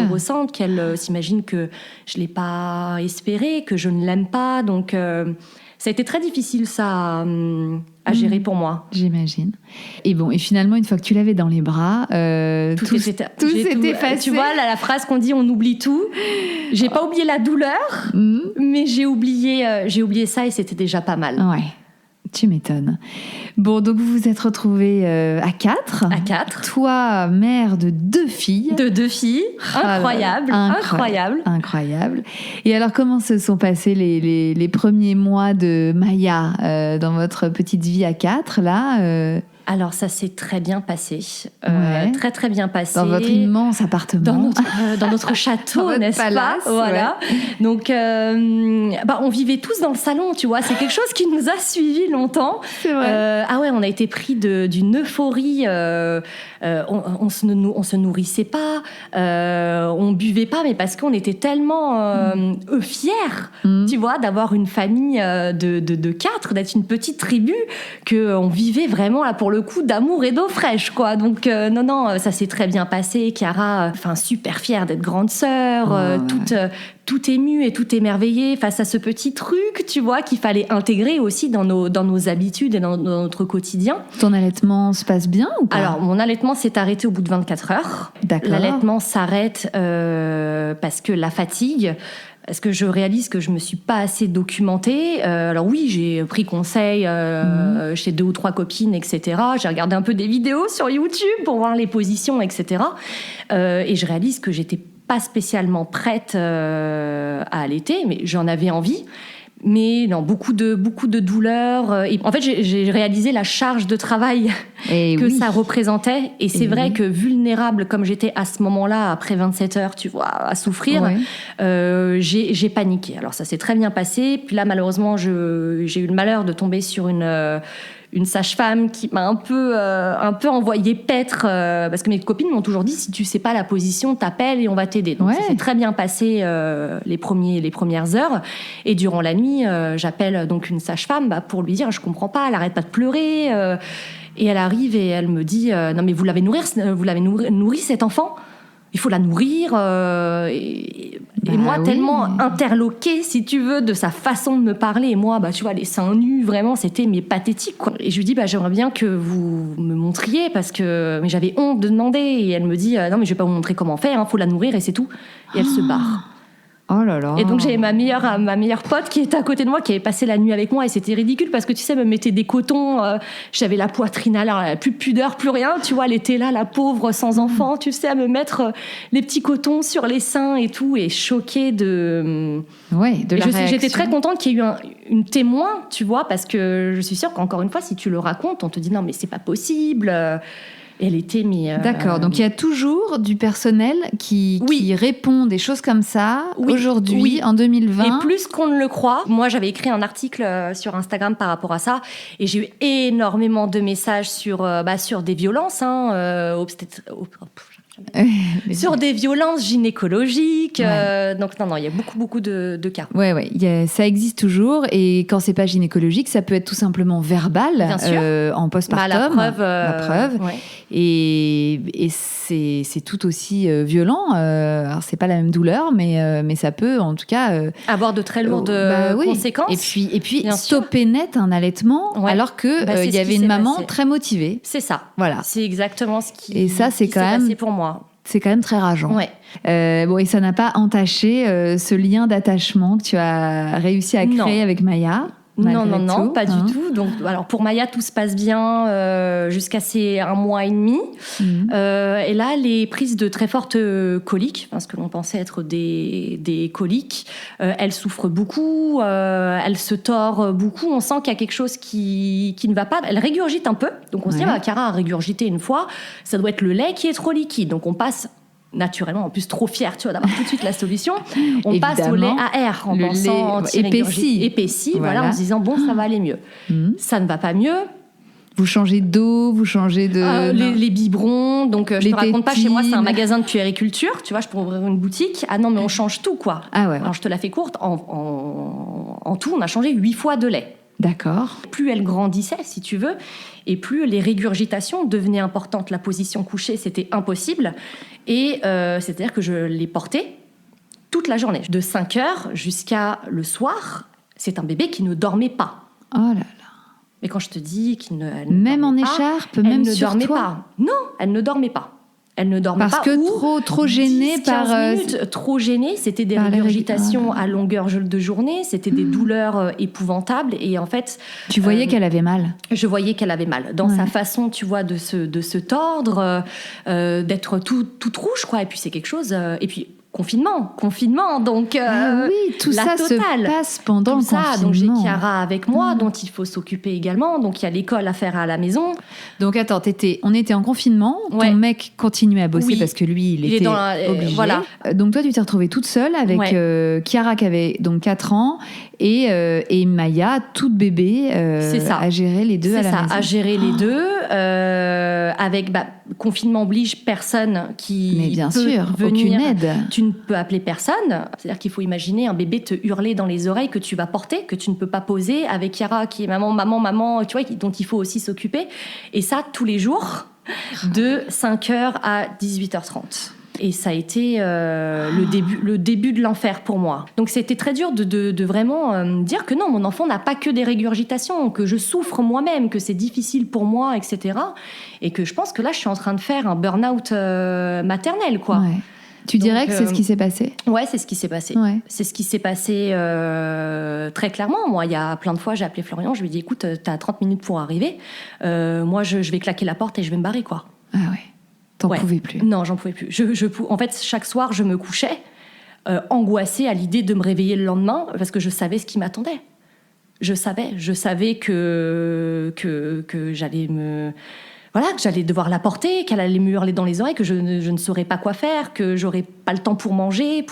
ressente, qu'elle s'imagine que je l'ai pas espéré, que je ne l'aime pas. Donc, ça a été très difficile, ça, à gérer pour moi. J'imagine. Et finalement, une fois que tu l'avais dans les bras, tout s'était effacé. Tu vois, la phrase qu'on dit, on oublie tout. J'ai pas oublié la douleur, mais j'ai oublié ça et c'était déjà pas mal. Ouais. Tu m'étonnes. Bon, donc vous vous êtes retrouvés à 4. À 4. Toi, mère de 2 filles. De 2 filles. Incroyable. Et alors, comment se sont passés les premiers mois de Maya dans votre petite vie à 4, là Alors, ça s'est très bien passé. Très, très bien passé. Dans votre immense appartement. Dans notre château, dans n'est-ce palace, pas? Voilà. Donc, on vivait tous dans le salon, tu vois. C'est quelque chose qui nous a suivis longtemps. C'est vrai. On a été pris d'une euphorie. On se nourrissait pas. On buvait pas, mais parce qu'on était tellement fiers, tu vois, d'avoir une famille de 4, d'être une petite tribu, qu'on vivait vraiment là pour le coup d'amour et d'eau fraîche, quoi. Donc non, ça s'est très bien passé. Chiara, super fière d'être grande sœur, toute émue et toute émerveillée face à ce petit truc, tu vois, qu'il fallait intégrer aussi dans nos habitudes et dans notre quotidien. Ton allaitement se passe bien ou pas? Alors, mon allaitement s'est arrêté au bout de 24 heures. D'accord. L'allaitement s'arrête parce que la fatigue... Est-ce que je réalise que je me suis pas assez documentée? Alors oui, j'ai pris conseil chez 2 ou 3 copines, etc. J'ai regardé un peu des vidéos sur YouTube pour voir les positions, etc. Et je réalise que j'étais pas spécialement prête à allaiter, mais j'en avais envie. Mais non, beaucoup de douleurs. Et en fait, j'ai réalisé la charge de travail ça représentait. Et c'est vrai que vulnérable comme j'étais à ce moment-là, après 27 heures, tu vois, à souffrir, j'ai paniqué. Alors ça s'est très bien passé. Puis là, malheureusement, j'ai eu le malheur de tomber sur une sage-femme qui m'a un peu envoyé paître parce que mes copines m'ont toujours dit, si tu sais pas la position, t'appelles et on va t'aider. Donc ça s'est très bien passé les premières heures. Et durant la nuit, j'appelle donc une sage-femme pour lui dire, je comprends pas, elle arrête pas de pleurer. Et elle arrive et elle me dit, non mais vous l'avez nourri cet enfant. Il faut la nourrir. Et moi, tellement interloquée, si tu veux, de sa façon de me parler. Et moi, tu vois, les seins nus, vraiment, c'était pathétique, quoi. Et je lui dis, j'aimerais bien que vous me montriez, mais j'avais honte de demander. Et elle me dit, non, mais je vais pas vous montrer comment faire, faut la nourrir et c'est tout. Et elle se barre. Oh là là. Et donc j'avais ma meilleure pote qui était à côté de moi, qui avait passé la nuit avec moi, et c'était ridicule parce que tu sais, elle me mettait des cotons, j'avais la poitrine à l'air, plus de pudeur, plus rien, tu vois, elle était là, la pauvre, sans enfant, tu sais, à me mettre les petits cotons sur les seins et tout, et choquée de la réaction. J'étais très contente qu'il y ait eu une témoin, tu vois, parce que je suis sûre qu'encore une fois, si tu le racontes, on te dit non mais c'est pas possible. Et elle était D'accord, donc il y a toujours du personnel qui répond des choses comme ça aujourd'hui, en 2020. Et plus qu'on ne le croit. Moi, j'avais écrit un article sur Instagram par rapport à ça, et j'ai eu énormément de messages sur des violences Sur des violences gynécologiques. Donc non, il y a beaucoup de cas. Ouais, ça existe toujours. Et quand c'est pas gynécologique, ça peut être tout simplement verbal. Bien sûr. En postpartum. La preuve. Ouais. Et c'est tout aussi violent. Alors c'est pas la même douleur, mais ça peut en tout cas avoir de très lourdes conséquences. Et puis stopper net un allaitement alors que il y avait une maman très motivée. C'est ça. Voilà. C'est exactement ce qui. Et ça, c'est quand même passé pour moi. C'est quand même très rageant. Ouais. Et ça n'a pas entaché ce lien d'attachement que tu as réussi à créer avec Maya. Non, pas du tout. Donc, alors pour Maya, tout se passe bien jusqu'à ses 1 mois et demi. Et là, les prises de très fortes coliques, ce que l'on pensait être des coliques, elle souffre beaucoup, elle se tord beaucoup. On sent qu'il y a quelque chose qui ne va pas. Elle régurgite un peu. Donc on se dit, Chiara a régurgité une fois, ça doit être le lait qui est trop liquide. Donc on passe naturellement, en plus trop fière, tu vois, d'avoir tout de suite la solution. On passe au lait à air en pensant épaissi, voilà, en se disant bon, ça va aller mieux. Ça ne va pas mieux. Vous changez d'eau, vous changez de... les biberons, donc je te raconte pas, chez moi c'est un magasin de puériculture, tu vois, je pourrais ouvrir une boutique. Ah non, mais on change tout, quoi. Ah ouais. Alors je te la fais courte, en tout, on a changé 8 fois de lait. D'accord. Plus elle grandissait, si tu veux, et plus les régurgitations devenaient importantes. La position couchée, c'était impossible. Et c'est-à-dire que je les portais toute la journée. De 5 heures jusqu'à le soir, c'est un bébé qui ne dormait pas. Oh là là. Mais quand je te dis qu'il ne même en écharpe, même sur toi. Elle ne dormait pas. Non, elle ne dormait pas. Elle ne dormait parce pas. Parce que trop gênée par... 15 minutes, trop gênée. C'était des régurgitations à longueur de journée. C'était des douleurs épouvantables. Et en fait... Tu voyais qu'elle avait mal. Je voyais qu'elle avait mal. Dans sa façon, tu vois, de se tordre, d'être toute rouge, quoi. Et puis c'est quelque chose... et puis... Confinement, donc oui, tout ça totale. Se passe pendant le confinement. Donc j'ai Chiara avec moi, dont il faut s'occuper également. Donc il y a l'école à faire à la maison. Donc attends, on était en confinement. Ton mec continuait à bosser parce que lui, il était obligé. Voilà. Donc toi, tu t'es retrouvée toute seule avec Chiara qui avait donc 4 ans et Maya, toute bébé, à gérer les deux à la maison. C'est ça, à gérer les deux. Avec confinement oblige, personne qui mais bien peut sûr, venir. Aucune aide. Tu ne peux appeler personne. C'est-à-dire qu'il faut imaginer un bébé te hurler dans les oreilles que tu vas porter, que tu ne peux pas poser, avec Chiara qui est maman, tu vois, dont il faut aussi s'occuper. Et ça, tous les jours, de 5h à 18h30. Et ça a été le début de l'enfer pour moi. Donc c'était très dur de vraiment dire que non, mon enfant n'a pas que des régurgitations, que je souffre moi-même, que c'est difficile pour moi, etc. Et que je pense que là, je suis en train de faire un burn-out maternel, quoi. Ouais. Tu dirais que c'est ce qui s'est passé ? Ouais, c'est ce qui s'est passé. Ouais. C'est ce qui s'est passé très clairement. Moi, il y a plein de fois, j'ai appelé Florian, je lui ai dit, écoute, t'as 30 minutes pour arriver. Moi, je vais claquer la porte et je vais me barrer, quoi. Ah ouais. T'en pouvais plus? Non, j'en pouvais plus. En fait, chaque soir, je me couchais angoissée à l'idée de me réveiller le lendemain parce que je savais ce qui m'attendait. Je savais que j'allais que j'allais devoir la porter, qu'elle allait me hurler dans les oreilles, que je ne saurais pas quoi faire, que j'aurais pas le temps pour manger.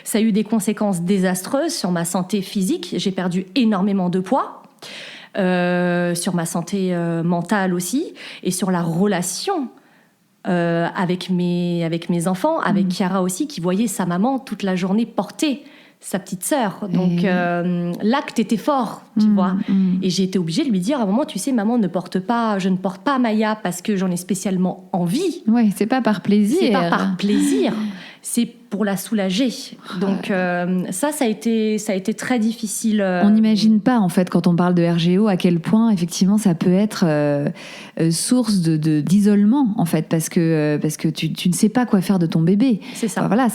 Ça a eu des conséquences désastreuses sur ma santé physique. J'ai perdu énormément de poids. Sur ma santé mentale aussi, et sur la relation avec mes enfants, avec Chiara aussi, qui voyait sa maman toute la journée porter sa petite sœur. Donc l'acte était fort, tu vois. Et j'ai été obligée de lui dire à un moment, tu sais, maman, je ne porte pas Maya parce que j'en ai spécialement envie. Oui, c'est pas par plaisir. C'est pas par plaisir. C'est pour la soulager. Donc ça a été très difficile. On n'imagine pas, en fait, quand on parle de RGO, à quel point, effectivement, ça peut être source d'isolement, en fait, parce que tu ne sais pas quoi faire de ton bébé. C'est ça. Enfin, voilà,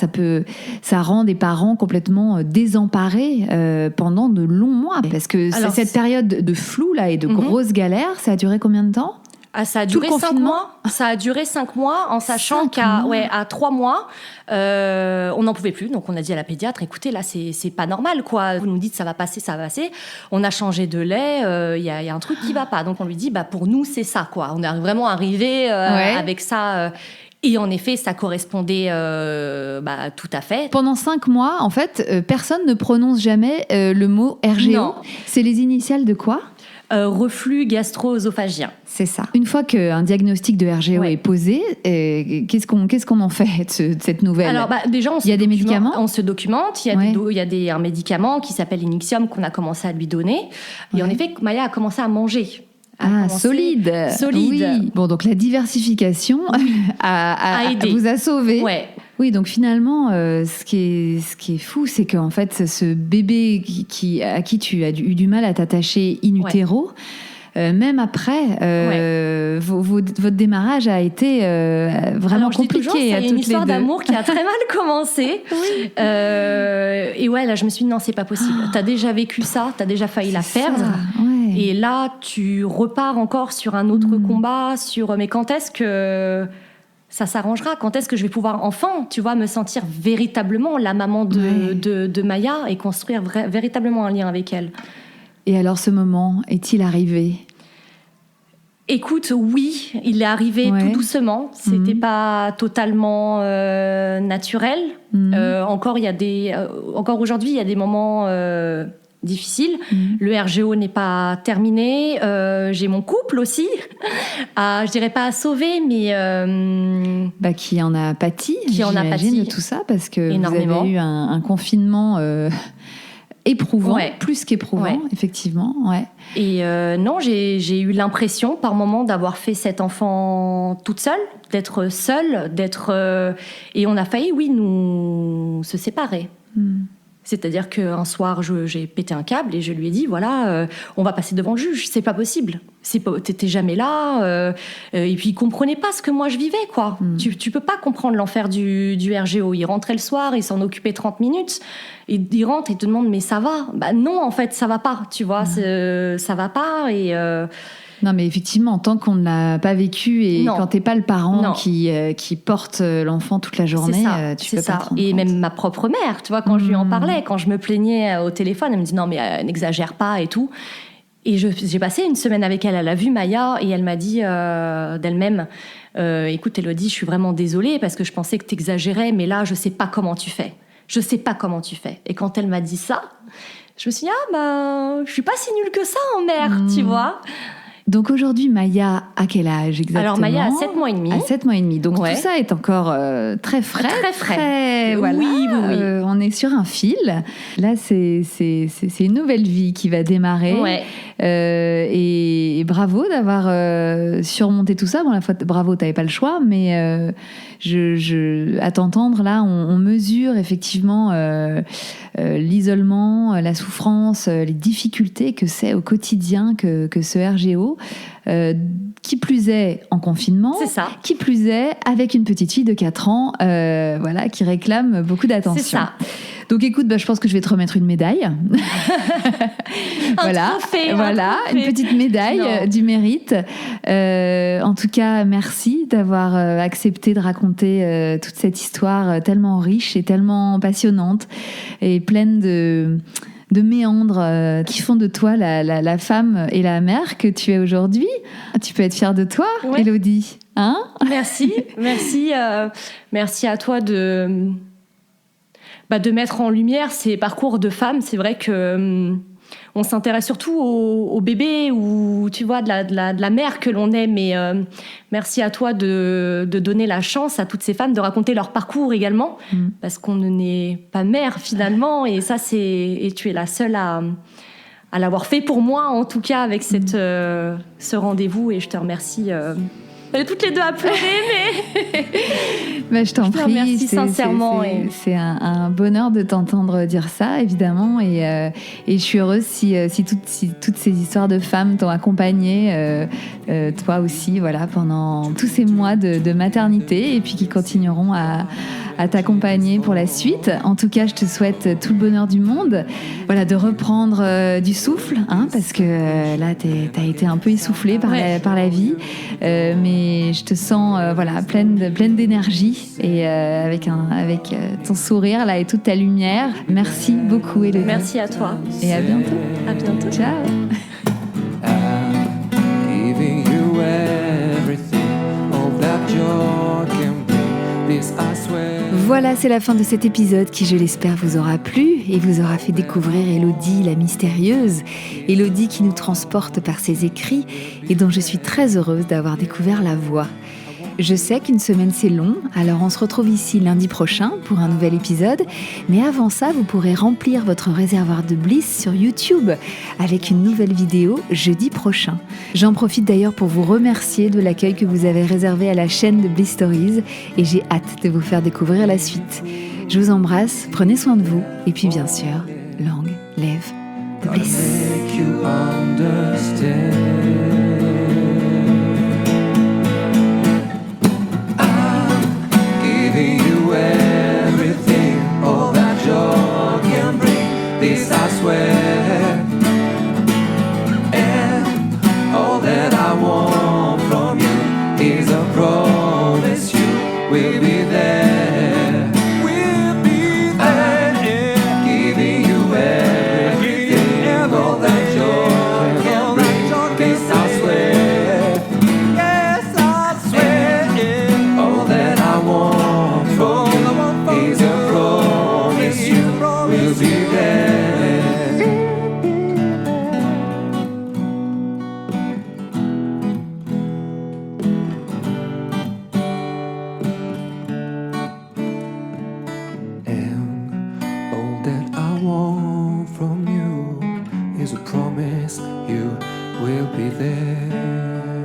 ça rend des parents complètement désemparés pendant de longs mois. Parce que cette période de flou, là, et de grosses galères, ça a duré combien de temps ? Ça a duré 5 mois. Ça a duré 5 mois, en sachant qu'à 3 mois, on n'en pouvait plus. Donc on a dit à la pédiatre, écoutez, là c'est pas normal, quoi. Vous nous dites ça va passer. On a changé de lait. Il y a un truc qui va pas. Donc on lui dit, pour nous c'est ça, quoi. On est vraiment arrivé avec ça. Et en effet, ça correspondait tout à fait. Pendant 5 mois, en fait, personne ne prononce jamais le mot RGO. Non. C'est les initiales de quoi ? reflux gastro-œsophagien. C'est ça. Une fois qu'un diagnostic de RGO est posé, qu'est-ce qu'on en fait de cette nouvelle? Alors, déjà, il y a des médicaments. On se documente. Il y a un médicament qui s'appelle Inixium qu'on a commencé à lui donner. Et en effet, Maya a commencé à manger. Solide. Oui. Bon, donc la diversification vous a sauvé. Ouais. Oui, donc finalement, ce qui est fou, c'est qu'en fait, ce bébé à qui tu as eu du mal à t'attacher in utero, même après, votre démarrage a été vraiment compliqué. C'est une histoire d'amour qui a très mal commencé. Oui. Et là, je me suis dit, non, c'est pas possible. T'as déjà vécu ça, t'as déjà failli la perdre. Et là, tu repars encore sur un autre combat, mais quand est-ce que ça s'arrangera? Quand est-ce que je vais pouvoir enfin, me sentir véritablement la maman de Maya et construire véritablement un lien avec elle? Et alors, ce moment est-il arrivé? Écoute, oui, il est arrivé tout doucement. C'était pas totalement naturel. Encore aujourd'hui, il y a des moments difficile. Le RGO n'est pas terminé. J'ai mon couple aussi, je dirais pas à sauver, mais qui en a pâti. J'imagine de tout ça, parce que énormément. Vous avez eu un confinement éprouvant, plus qu'éprouvant, effectivement. Ouais. Et non, j'ai eu l'impression par moment d'avoir fait cet enfant toute seule, d'être seule, et on a failli, nous se séparer. C'est-à-dire qu'un soir, j'ai pété un câble et je lui ai dit, on va passer devant le juge, c'est pas possible. T'étais jamais là. Et puis, il comprenait pas ce que moi je vivais, quoi. Tu peux pas comprendre l'enfer du RGO. Il rentrait le soir, il s'en occupait 30 minutes. Et il rentre et te demande, mais ça va? Non, en fait, ça va pas, tu vois. Ça va pas et... Non, mais effectivement, tant qu'on ne l'a pas vécu et quand t'es pas le parent qui porte l'enfant toute la journée, tu peux pas te rendre compte. Et même ma propre mère, tu vois, quand je lui en parlais, quand je me plaignais au téléphone, elle me dit non, mais n'exagère pas et tout. Et j'ai passé une semaine avec elle. Elle a vu Maya et elle m'a dit d'elle-même, écoute, Élodie, je suis vraiment désolée parce que je pensais que t'exagérais, mais là, je sais pas comment tu fais. Je sais pas comment tu fais. Et quand elle m'a dit ça, je me suis dit, je suis pas si nulle que ça en mère, tu vois. Donc aujourd'hui, Maya a quel âge exactement? Alors Maya a 7 mois et demi. À 7 mois et demi. Donc tout ça est encore très frais. Très frais. Voilà. Oui. On est sur un fil. Là, c'est une nouvelle vie qui va démarrer. Ouais. Et bravo d'avoir surmonté tout ça. Bon, la fois, bravo, t'avais pas le choix, mais à t'entendre là, on mesure effectivement l'isolement, la souffrance, les difficultés que c'est au quotidien que ce RGO. Qui plus est en confinement, c'est ça. Qui plus est avec une petite fille de 4 ans qui réclame beaucoup d'attention. C'est ça. Donc écoute, je pense que je vais te remettre une médaille. Un trophée, une petite médaille du mérite. En tout cas, merci d'avoir accepté de raconter toute cette histoire tellement riche et tellement passionnante et pleine de méandres qui font de toi la femme et la mère que tu es aujourd'hui. Tu peux être fière de toi, Élodie. Hein? Merci à toi de mettre en lumière ces parcours de femmes. C'est vrai que on s'intéresse surtout aux bébés ou tu vois de la mère que l'on est, mais merci à toi de donner la chance à toutes ces femmes de raconter leur parcours également, parce qu'on n'est pas mère finalement, et ça et tu es la seule à l'avoir fait pour moi en tout cas avec ce rendez-vous, et je te remercie. On est toutes les deux à pleurer, mais je t'en prie. Remercie sincèrement. C'est un bonheur de t'entendre dire ça, évidemment, et je suis heureuse si toutes ces histoires de femmes t'ont accompagnée, toi aussi, pendant tous ces mois de maternité, et puis qui continueront à t'accompagner pour la suite. En tout cas, je te souhaite tout le bonheur du monde, de reprendre du souffle, parce que là, t'as été un peu essoufflée par la vie, mais je te sens pleine d'énergie et avec ton sourire là et toute ta lumière. Merci beaucoup, Élodie. Merci à toi. Et à bientôt. À bientôt. Ciao. Giving you everything, all that joy can bring. This I swear. Voilà, c'est la fin de cet épisode qui, je l'espère, vous aura plu et vous aura fait découvrir Élodie la mystérieuse, Élodie qui nous transporte par ses écrits et dont je suis très heureuse d'avoir découvert la voix. Je sais qu'une semaine c'est long, alors on se retrouve ici lundi prochain pour un nouvel épisode, mais avant ça, vous pourrez remplir votre réservoir de Bliss sur YouTube avec une nouvelle vidéo jeudi prochain. J'en profite d'ailleurs pour vous remercier de l'accueil que vous avez réservé à la chaîne de Bliss Stories et j'ai hâte de vous faire découvrir la suite. Je vous embrasse, prenez soin de vous et puis bien sûr, long live the bliss. Make you understand. Giving you everything, all that joy can bring. This I swear, and all that I want from you is a promise you will be there. We'll be there, giving you everything, all that joy can bring. This I swear, yes I swear, all that I want. Is a promise you will be there. And all that I want from you is a promise you will be there.